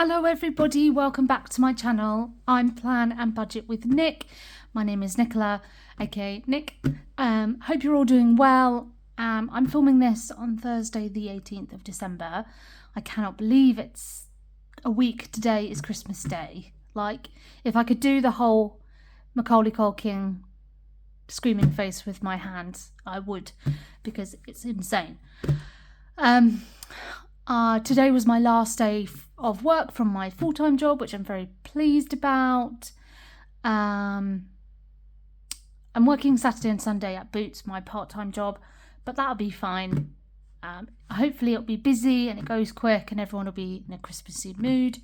Hello everybody, welcome back to my channel. I'm Plan and Budget with Nick. My name is Nicola, aka Nick. Hope you're all doing well. I'm filming this on Thursday the 18th of December. I cannot believe it's a week today is Christmas Day. Like, if I could do the whole Macaulay Culkin screaming face with my hands, I would, because it's insane. Today was my last day of work from my full-time job, which I'm very pleased about. I'm working Saturday and Sunday at Boots, my part-time job, but that'll be fine. Hopefully it'll be busy and it goes quick and everyone will be in a Christmassy mood,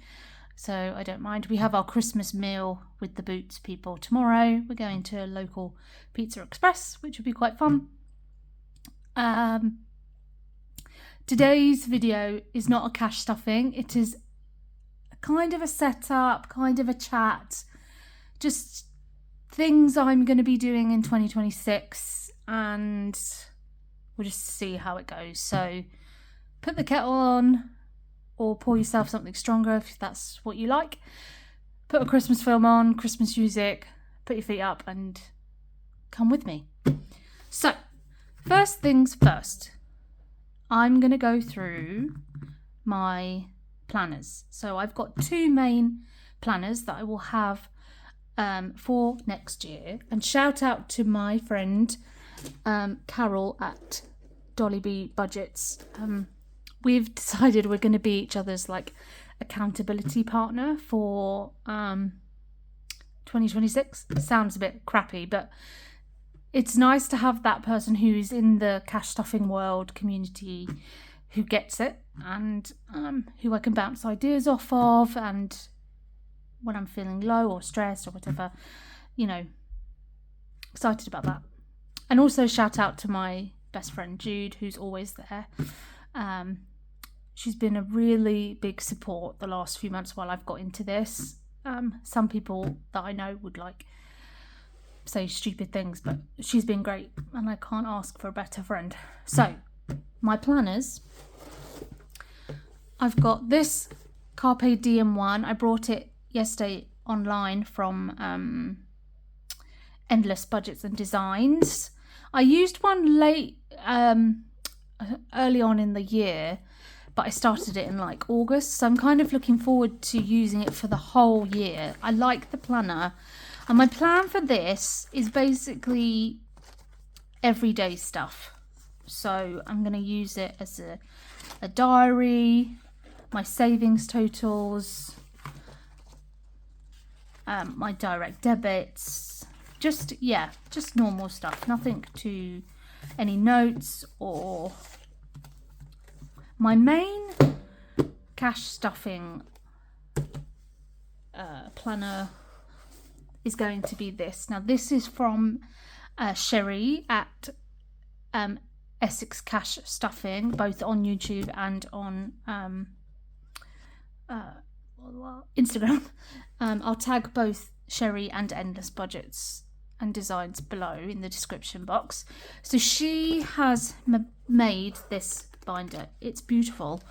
so I don't mind. We have our Christmas meal with the Boots people tomorrow. We're going to a local Pizza Express, which will be quite fun. Today's video is not a cash stuffing. It is kind of a setup, kind of a chat, just things I'm going to be doing in 2026, and we'll just see how it goes. So put the kettle on or pour yourself something stronger if that's what you like. Put a Christmas film on, Christmas music, put your feet up and come with me. So first things first. I'm going to go through my planners. So I've got two main planners that I will have for next year. And shout out to my friend Carol at Dolly B Budgets. We've decided we're going to be each other's like accountability partner for 2026. It sounds a bit crappy, but it's nice to have that person who's in the cash stuffing world community who gets it, and who I can bounce ideas off of, and when I'm feeling low or stressed or whatever, you know, excited about that. And also shout out to my best friend Jude, who's always there. She's been a really big support the last few months while I've got into this. Some people that I know would like say stupid things, but she's been great and I can't ask for a better friend. So my planners, I've got this Carpe Diem one. I brought it yesterday online from Endless Budgets and Designs. I used one late early on in the year, but I started it in like August, so I'm kind of looking forward to using it for the whole year. I like the planner. And my plan for this is basically everyday stuff. So I'm going to use it as a diary, my savings totals, my direct debits, just normal stuff. Nothing to any notes or my main cash stuffing planner is going to be this. Now this is from Sherry at Essex Cash Stuffing, both on YouTube and on Instagram. I'll tag both Sherry and Endless Budgets and Designs below in the description box. So she has made this binder. It's beautiful.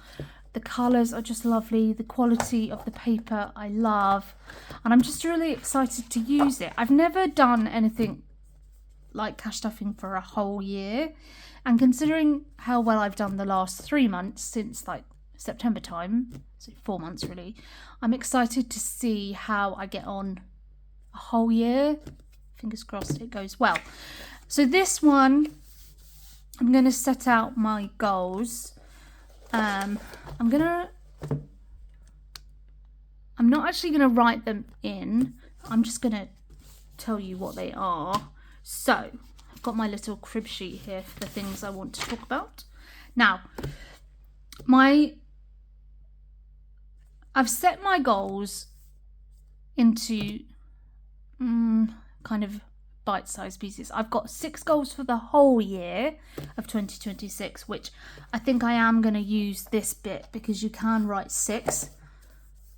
The colours are just lovely. The quality of the paper I love. And I'm just really excited to use it. I've never done anything like cash stuffing for a whole year. And considering how well I've done the last 3 months since like September time, so 4 months really, I'm excited to see how I get on a whole year. Fingers crossed it goes well. So this one, I'm going to set out my goals. I'm not actually going to write them in. I'm just going to tell you what they are. So I've got my little crib sheet here for the things I want to talk about. Now, I've set my goals into kind of bite-sized pieces. I've got 6 goals for the whole year of 2026, which I think I am going to use this bit because you can write 6.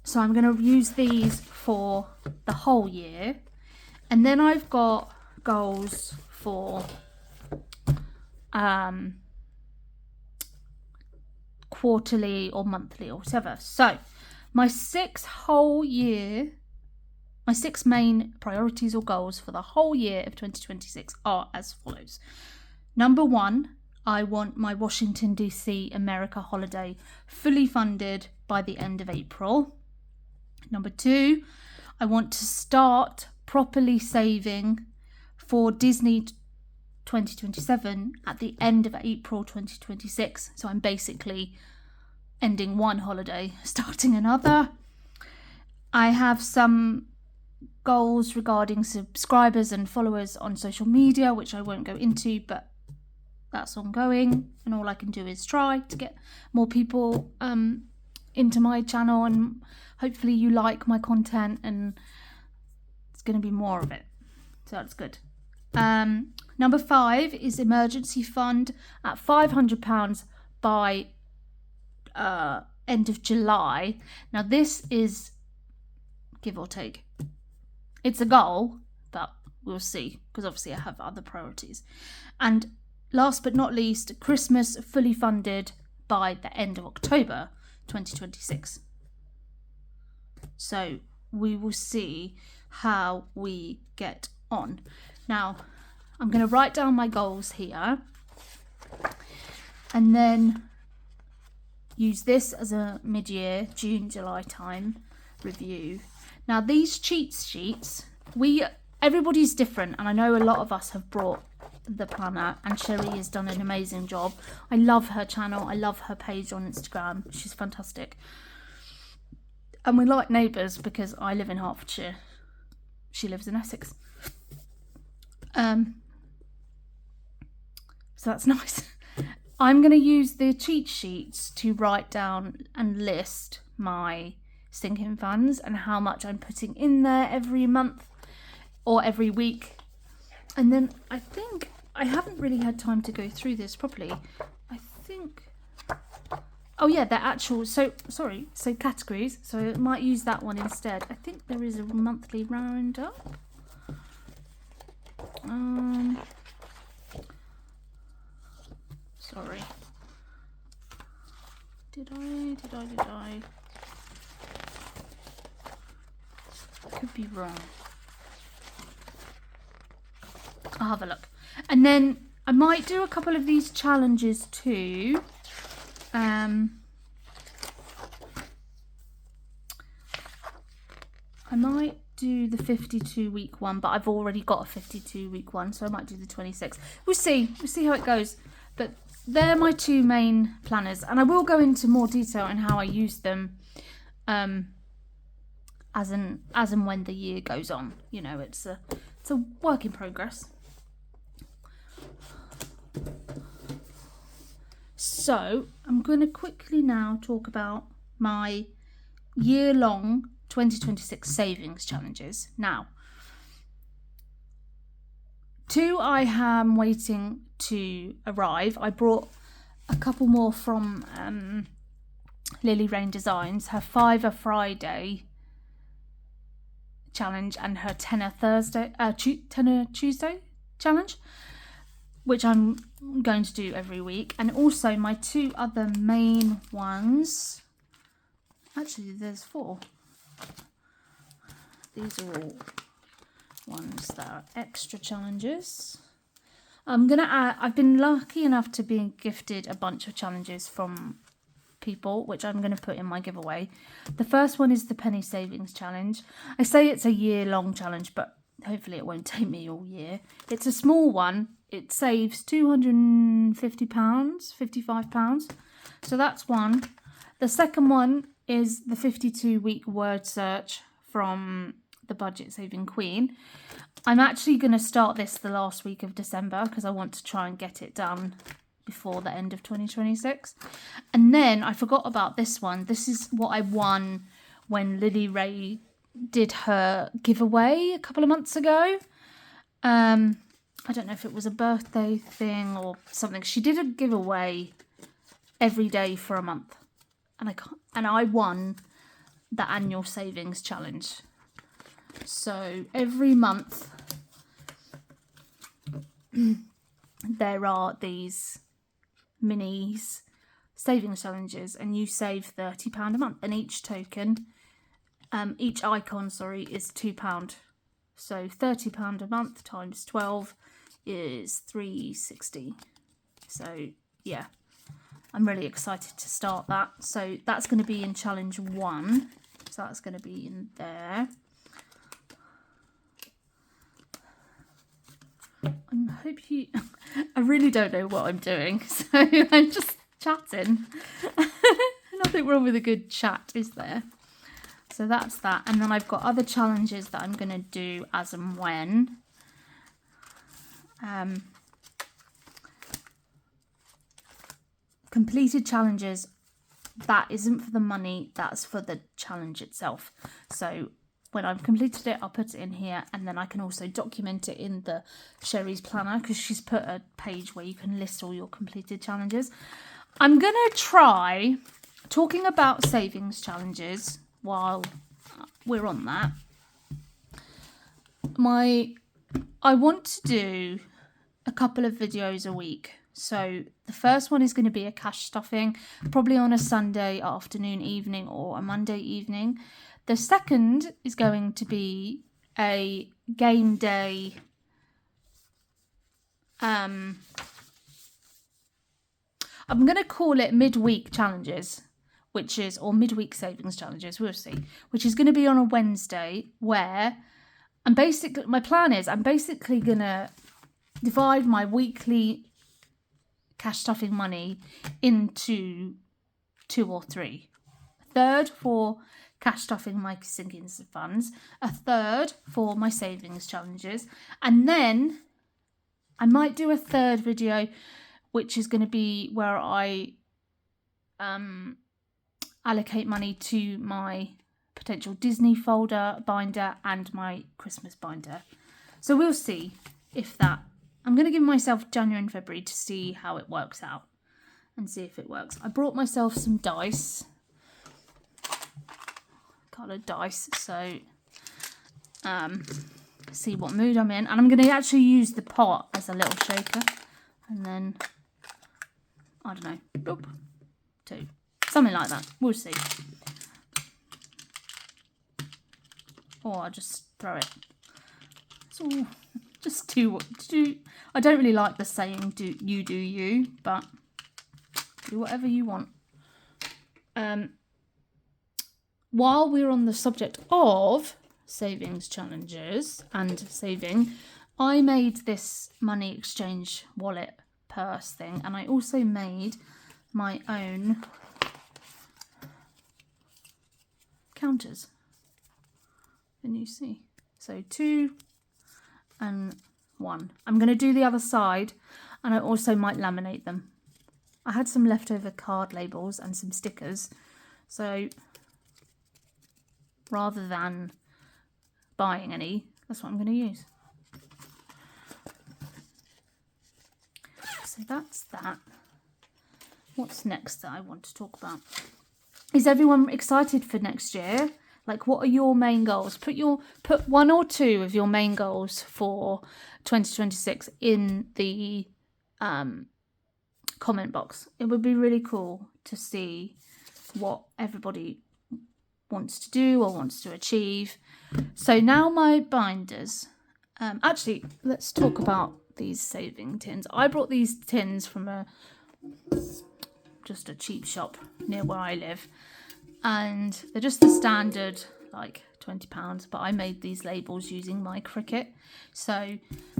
So I'm going to use these for the whole year. And then I've got goals for quarterly or monthly or whatever. So My 6 main priorities or goals for the whole year of 2026 are as follows. Number 1, I want my Washington DC America holiday fully funded by the end of April. Number 2, I want to start properly saving for Disney 2027 at the end of April 2026. So I'm basically ending one holiday, starting another. I have some goals regarding subscribers and followers on social media, which I won't go into, but that's ongoing, and all I can do is try to get more people into my channel, and hopefully you like my content, and it's going to be more of it, so that's good. Number 5 is emergency fund at £500 by end of July. Now this is give or take. It's a goal, but we'll see, because obviously I have other priorities. And last but not least, Christmas fully funded by the end of October 2026. So we will see how we get on. Now, I'm going to write down my goals here and then use this as a mid-year, June, July time review. Now, these cheat sheets, everybody's different, and I know a lot of us have brought the planner, and Sherry has done an amazing job. I love her channel. I love her page on Instagram. She's fantastic. And we're like neighbours because I live in Hertfordshire. She lives in Essex. So that's nice. I'm going to use the cheat sheets to write down and list my sinking funds and how much I'm putting in there every month or every week. And then I think I haven't really had time to go through this properly. I think, oh yeah, they're actual, so categories. So I might use that one instead. I think there is a monthly roundup. Sorry. Did I? Could be wrong. I'll have a look. And then I might do a couple of these challenges too. I might do the 52-week one, but I've already got a 52-week one, so I might do the 26. We'll see how it goes. But they're my 2 main planners, and I will go into more detail on how I use them as and when the year goes on. You know, it's a work in progress. So I'm going to quickly now talk about my year-long 2026 savings challenges. Now, 2 I am waiting to arrive. I brought a couple more from Lily Rain Designs, her 5 Friday challenge and her 10 Tuesday challenge, which I'm going to do every week. And also my 2 other main ones, actually there's 4. These are all ones that are extra challenges. I've been lucky enough to be gifted a bunch of challenges from people, which I'm going to put in my giveaway. The first one is the penny savings challenge. I say it's a year-long challenge, but hopefully it won't take me all year. It's a small one. It saves £250, £55. So that's one. The second one is the 52-week word search from the Budget Saving Queen. I'm actually going to start this the last week of December because I want to try and get it done before the end of 2026. And then I forgot about this one. This is what I won when Lily Ray did her giveaway a couple of months ago. I don't know if it was a birthday thing or something. She did a giveaway every day for a month, and I won the annual savings challenge. So every month there are these minis savings challenges, and you save £30 a month, and each token, each icon, sorry, is £2. So £30 a month times 12 is £3.60. So yeah, I'm really excited to start that. So that's going to be in challenge 1. So that's going to be in there. I really don't know what I'm doing, so I'm just chatting. Nothing wrong with a good chat, is there? So that's that. And then I've got other challenges that I'm going to do as and when. Completed challenges, that isn't for the money, that's for the challenge itself. So when I've completed it, I'll put it in here, and then I can also document it in the Sherry's planner, because she's put a page where you can list all your completed challenges. I'm going to try talking about savings challenges while we're on that. I want to do a couple of videos a week. So the first one is going to be a cash stuffing, probably on a Sunday afternoon, evening, or a Monday evening. The second is going to be a game day I'm going to call it midweek challenges, or midweek savings challenges, we'll see, which is going to be on a Wednesday, where my plan is I'm basically going to divide my weekly cash stuffing money into 2 or 3. A third for cash stuffing my sinking funds, a third for my savings challenges, and then I might do a third video which is going to be where I allocate money to my potential Disney folder binder and my Christmas binder. So we'll see if that... I'm going to give myself January and February to see how it works out and see if it works. I brought myself some dice. Coloured dice, so see what mood I'm in. And I'm going to actually use the pot as a little shaker. And then, I don't know, boop, 2. Something like that. We'll see. Or I'll just throw it. It's all just do. I don't really like the saying do you, but do whatever you want. While we're on the subject of savings challenges and saving, I made this money exchange wallet purse thing, and I also made my own counters. Can you see? So 2 and 1. I'm going to do the other side, and I also might laminate them. I had some leftover card labels and some stickers, so rather than buying any, that's what I'm going to use. So that's that. What's next that I want to talk about? Is everyone excited for next year? Like, what are your main goals? Put 1 or 2 of your main goals for 2026 in the comment box. It would be really cool to see what everybody wants to do or wants to achieve. So now my binders. Actually, let's talk about these saving tins. I brought these tins from just a cheap shop near where I live, and they're just the standard like £20, but I made these labels using my Cricut. So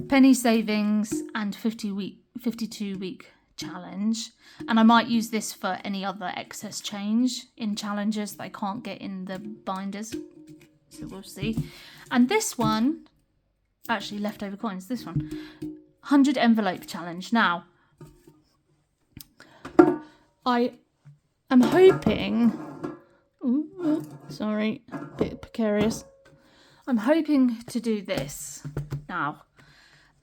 penny savings and 52-week challenge, and I might use this for any other excess change in challenges that I can't get in the binders, so we'll see. And this one, actually leftover coins, this one, 100 envelope challenge. Now I am hoping, sorry, a bit precarious, I'm hoping to do this. Now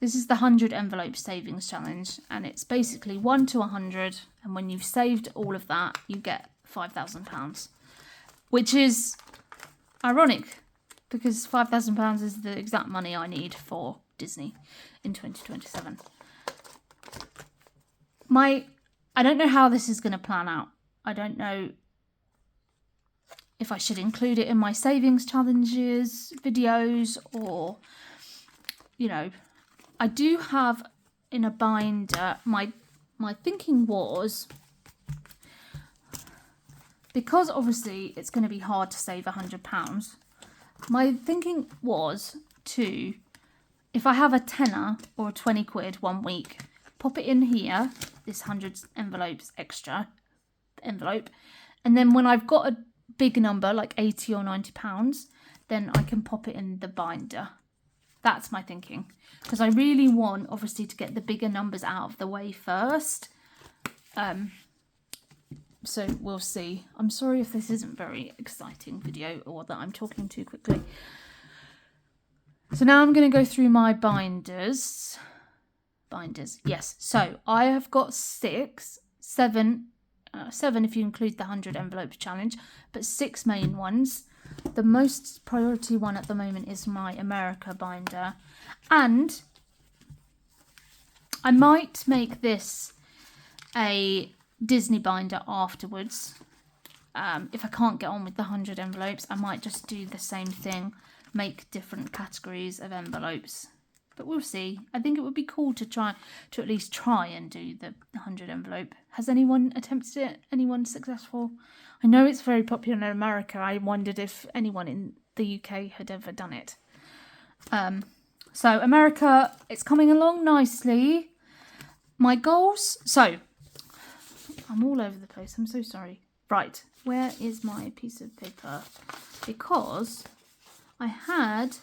this is the 100 envelope savings challenge, and it's basically 1 to 100, and when you've saved all of that, you get £5,000, which is ironic because £5,000 is the exact money I need for Disney in 2027. My I don't know how this is going to plan out. I don't know if I should include it in my savings challenges videos, or, you know, I do have in a binder, my thinking was, because obviously it's going to be hard to save £100, my thinking was to, if I have a tenner or a 20 quid 1 week, pop it in here, this 100 envelopes extra envelope, and then when I've got a big number like 80 or 90 pounds, then I can pop it in the binder. That's my thinking, because I really want obviously to get the bigger numbers out of the way first. So we'll see. I'm sorry if this isn't very exciting video, or that I'm talking too quickly. So now I'm going to go through my binders. Yes, so I have got seven if you include the 100 envelopes challenge, but 6 main ones. The most priority one at the moment is my America binder, and I might make this a Disney binder afterwards. If I can't get on with the 100 envelopes, I might just do the same thing, make different categories of envelopes, but we'll see. I think it would be cool to at least try and do the 100 envelope. Has anyone attempted it? Anyone successful? I know it's very popular in America. I wondered if anyone in the UK had ever done it. So America, it's coming along nicely. My goals, so I'm all over the place, I'm so sorry. Right, where is my piece of paper? Because I had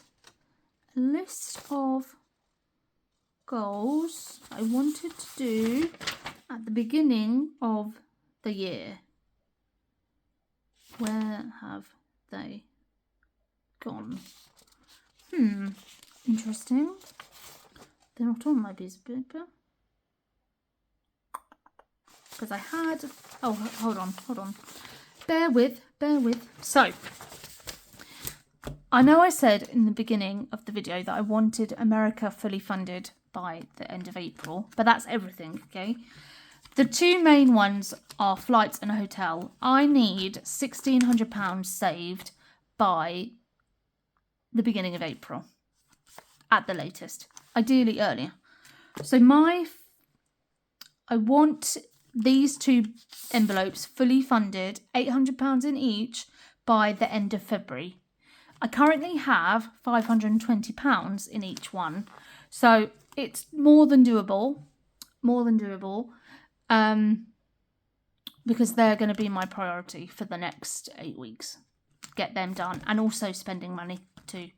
a list of goals I wanted to do at the beginning of the year. Where have they gone? Interesting. They're not on my piece of paper. Because I had... Oh, hold on. Bear with. So, I know I said in the beginning of the video that I wanted America fully funded by the end of April, but that's everything, okay? The 2 main ones are flights and a hotel. I need £1,600 saved by the beginning of April, at the latest, ideally earlier. So I want these 2 envelopes fully funded, £800 in each, by the end of February. I currently have £520 in each one, so it's more than doable, because they're going to be my priority for the next 8 weeks. Get them done, and also spending money too.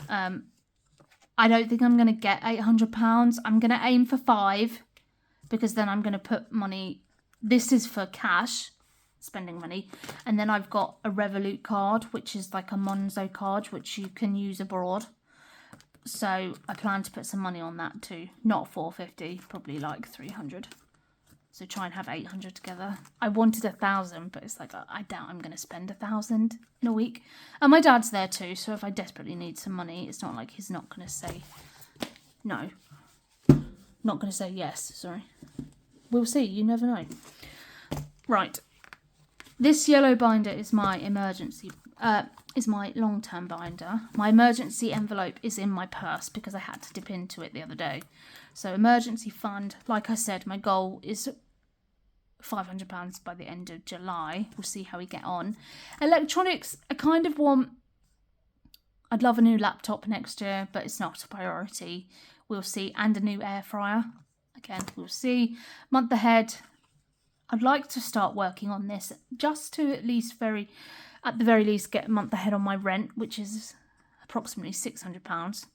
I don't think I'm going to get £800. I'm going to aim for 5, because then I'm going to put money. This is for cash, spending money, and then I've got a Revolut card, which is like a Monzo card, which you can use abroad. So I plan to put some money on that too. Not $450, probably like $300. So try and have 800 together. I wanted 1,000, but it's like, I doubt I'm going to spend 1,000 in a week. And my dad's there too, so if I desperately need some money, it's not like he's not going to say no. Not going to say yes, sorry. We'll see, you never know. Right. This yellow binder is my my long-term binder. My emergency envelope is in my purse because I had to dip into it the other day. So emergency fund, like I said, my goal is £500 by the end of July. We'll see how we get on. Electronics, I'd love a new laptop next year, but it's not a priority. We'll see. And a new air fryer. Again, we'll see. Month ahead, I'd like to start working on this just to at the very least get a month ahead on my rent, which is approximately £600.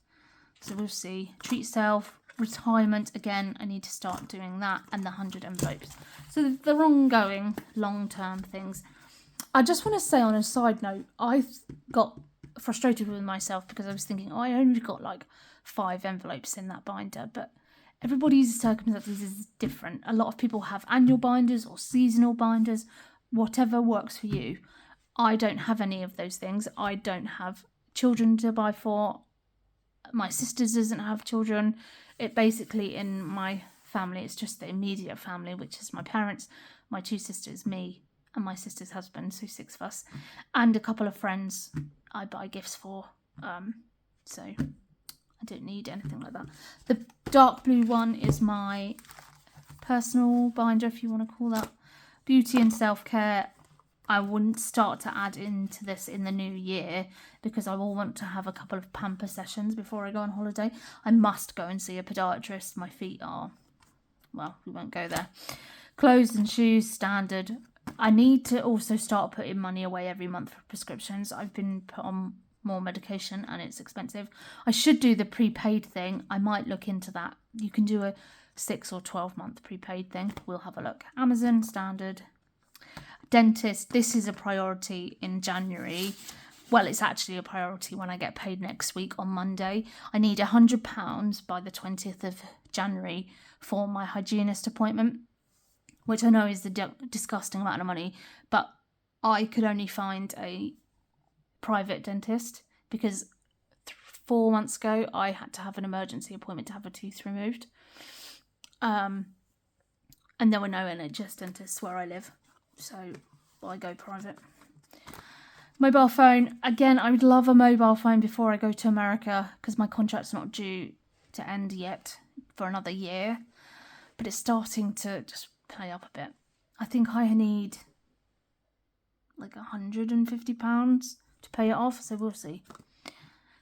So we'll see. Treat self, retirement, again, I need to start doing that, and the 100 envelopes. So they're ongoing long-term things. I just want to say on a side note, I got frustrated with myself because I was thinking, I only got like 5 envelopes in that binder, but everybody's circumstances is different. A lot of people have annual binders or seasonal binders, whatever works for you. I don't have any of those things. I don't have children to buy for. My sister doesn't have children. It basically, in my family. It's just the immediate family, which is my parents, my 2 sisters, me, and my sister's husband, so 6 of us, and a couple of friends I buy gifts for. So I don't need anything like that. The dark blue one is my personal binder, if you want to call that. Beauty and self-care. I wouldn't start to add into this in the new year because I will want to have a couple of pamper sessions before I go on holiday. I must go and see a podiatrist. My feet are, well, we won't go there. Clothes and shoes, standard. I need to also start putting money away every month for prescriptions. I've been put on more medication and it's expensive. I should do the prepaid thing. I might look into that. You can do a 6 or 12 month prepaid thing. We'll have a look. Amazon, standard. Dentist, this is a priority in January. Well, it's actually a priority when I get paid next week on Monday. I need £100 by the 20th of January for my hygienist appointment, which I know is a disgusting amount of money, but I could only find a private dentist because 4 months ago I had to have an emergency appointment to have a tooth removed. And there were no NHS dentists where I live. So I go private. Mobile phone. Again, I would love a mobile phone before I go to America because my contract's not due to end yet for another year. But it's starting to just pay up a bit. I think I need like £150 to pay it off. So we'll see.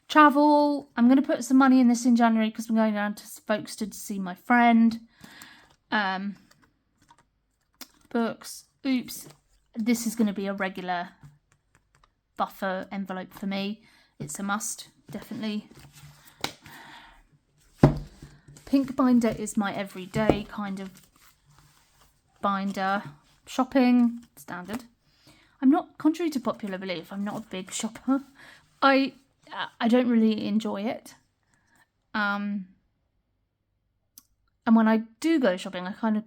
Travel. I'm going to put some money in this in January because I'm going down to Folkestone to see my friend. Books. Oops, this is going to be a regular buffer envelope for me. It's a must, definitely. Pink binder is my everyday kind of binder. Shopping, standard. I'm not, contrary to popular belief, I'm not a big shopper. I don't really enjoy it. And when I do go shopping, I kind of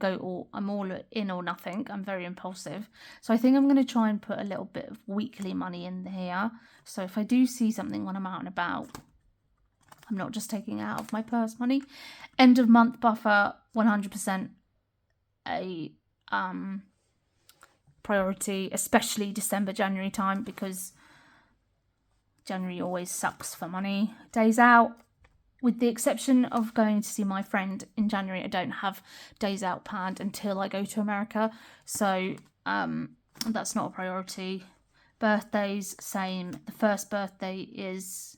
I'm all in or nothing. I'm very impulsive. So I think I'm going to try and put a little bit of weekly money in here. So if I do see something when I'm out and about, I'm not just taking it out of my purse money. End of month buffer, 100% a priority, especially December, January time, because January always sucks for money. Days out. With the exception of going to see my friend in January, I don't have days out planned until I go to America. So that's not a priority. Birthdays, same. The first birthday is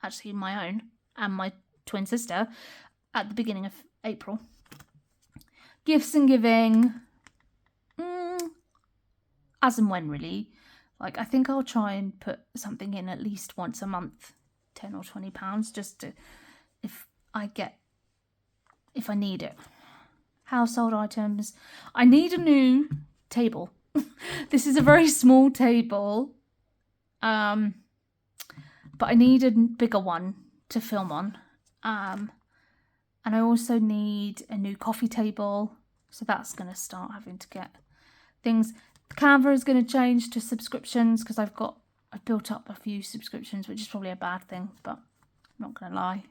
actually my own and my twin sister at the beginning of April. Gifts and giving. As and when, really. Like, I think I'll try and put something in at least once a month. £10 or £20 just to if I need it. Household items. I need a new table. This is a very small table, but I need a bigger one to film on. And I also need a new coffee table, so that's going to start having to get things. Canva is going to change to subscriptions because I've built up a few subscriptions, which is probably a bad thing, but I'm not going to lie.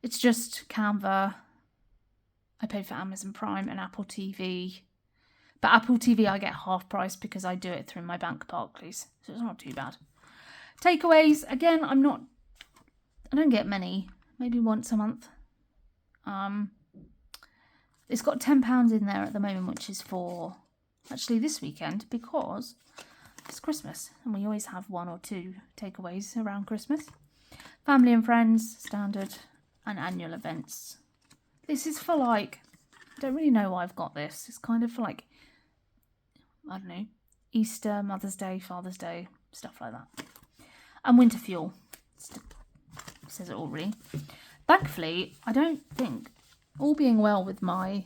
It's just Canva. I pay for Amazon Prime and Apple TV. But Apple TV I get half price because I do it through my bank Barclays, so it's not too bad. Takeaways, again, I don't get many, maybe once a month. It's got £10 in there at the moment, which is for actually this weekend because it's Christmas and we always have 1 or 2 takeaways around Christmas. Family and friends, standard, and annual events. This is for I don't really know why I've got this. It's kind of for I don't know, Easter, Mother's Day, Father's Day, stuff like that. And winter fuel. Says it all really. Thankfully, I don't think, all being well with my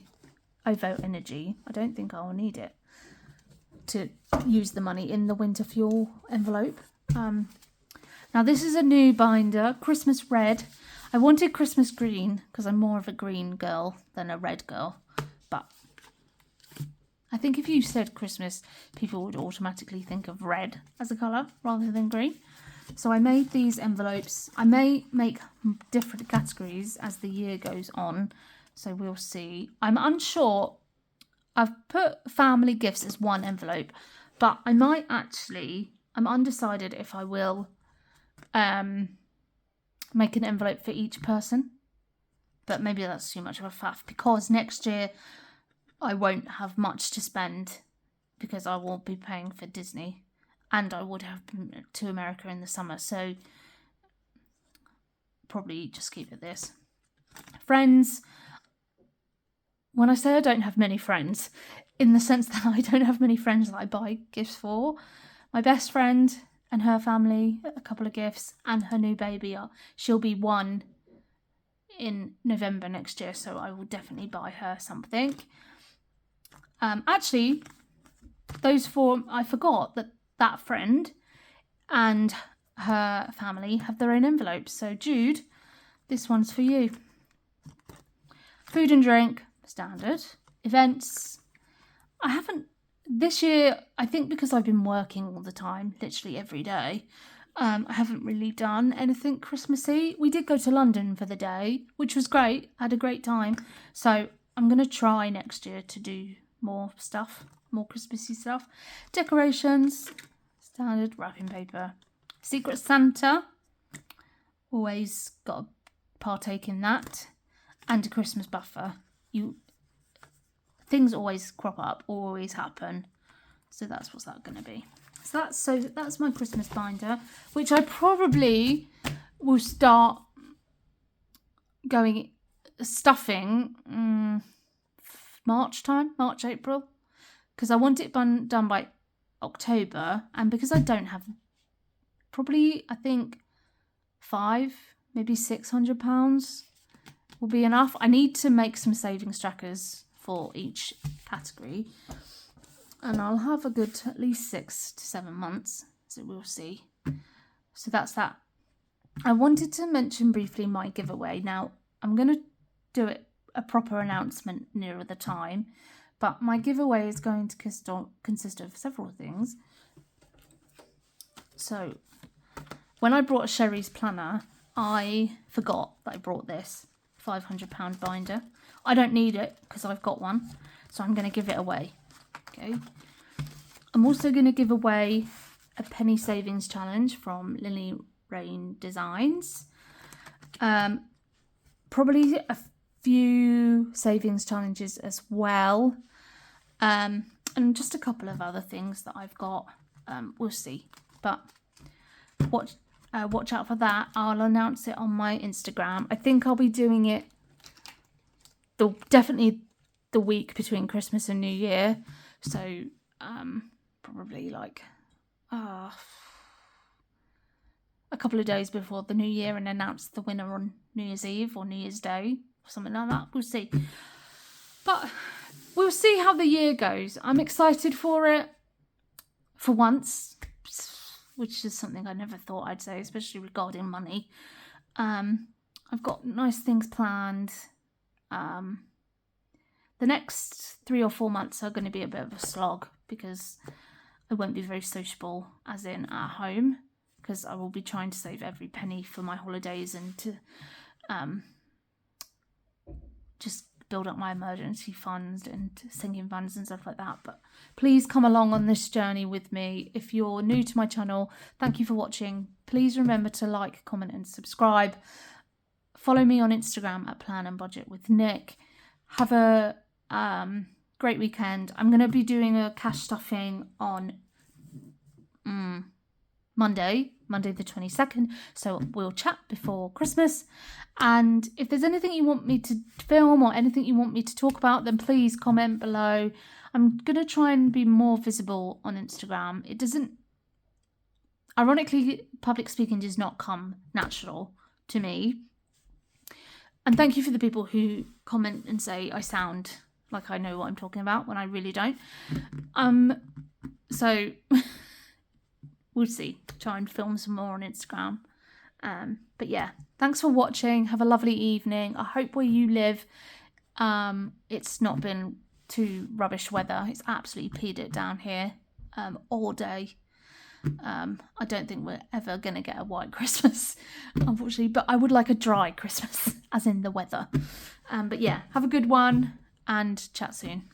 OVO energy, I don't think I'll need it to use the money in the winter fuel envelope. Now this is a new binder, Christmas red. I wanted Christmas green because I'm more of a green girl than a red girl, but I think if you said Christmas, people would automatically think of red as a colour rather than green. So I made these envelopes. I may make different categories as the year goes on, so we'll see. I'm unsure. I've put family gifts as one envelope, but I might actually, I'm undecided if I will make an envelope for each person. But maybe that's too much of a faff, because next year I won't have much to spend because I will be paying for Disney, and I would have been to America in the summer, so probably just keep it this. Friends, when I say I don't have many friends, in the sense that I don't have many friends that I buy gifts for. My best friend and her family, a couple of gifts, and her new baby, she'll be 1 in November next year, so I will definitely buy her something. Actually, those 4, I forgot that friend and her family have their own envelopes. So Jude, this one's for you. Food and drink, standard. Events, I haven't, this year, I think because I've been working all the time, literally every day, I haven't really done anything Christmassy. We did go to London for the day, which was great. I had a great time. So I'm going to try next year to do more stuff, more Christmassy stuff. Decorations, standard wrapping paper. Secret Santa, always got to partake in that. And a Christmas buffer. Things always crop up, always happen. So that's what's that going to be. So that's my Christmas binder, which I probably will start stuffing March, April, because I want it done by October, and because I don't have probably, I think £500, maybe £600 will be enough. I need to make some savings trackers for each category, and I'll have a good at least 6 to 7 months, so we'll see. So that's that. I wanted to mention briefly my giveaway. Now, I'm going to do a proper announcement nearer the time, but my giveaway is going to consist of several things. So when I brought Sherry's planner, I forgot that I brought this £500 binder. I don't need it because I've got one, so I'm going to give it away. Okay. I'm also going to give away a penny savings challenge from Lily Rain Designs. Probably a few savings challenges as well. And just a couple of other things that I've got. We'll see. But watch out for that. I'll announce it on my Instagram. I think I'll be doing it definitely the week between Christmas and New Year. So probably like a couple of days before the New Year, and announce the winner on New Year's Eve or New Year's Day or something like that. We'll see. But we'll see how the year goes. I'm excited for it for once, which is something I never thought I'd say, especially regarding money. I've got nice things planned. The next 3 or 4 months are going to be a bit of a slog because I won't be very sociable, as in at home, because I will be trying to save every penny for my holidays and to just build up my emergency funds and sinking funds and stuff like that. But please come along on this journey with me. If you're new to my channel, thank you for watching. Please remember to like, comment and subscribe. Follow me on Instagram at Plan and Budget with Nick. Have a great weekend. I'm going to be doing a cash stuffing on Monday the 22nd, so we'll chat before Christmas. And if there's anything you want me to film or anything you want me to talk about, then please comment below. I'm going to try and be more visible on Instagram. It doesn't, ironically, public speaking does not come natural to me. And thank you for the people who comment and say I sound like I know what I'm talking about when I really don't. So we'll see. Try and film some more on Instagram. But yeah, thanks for watching. Have a lovely evening. I hope where you live, it's not been too rubbish weather. It's absolutely peed it down here all day. I don't think we're ever going to get a white Christmas, unfortunately, but I would like a dry Christmas, as in the weather. But yeah, have a good one and chat soon.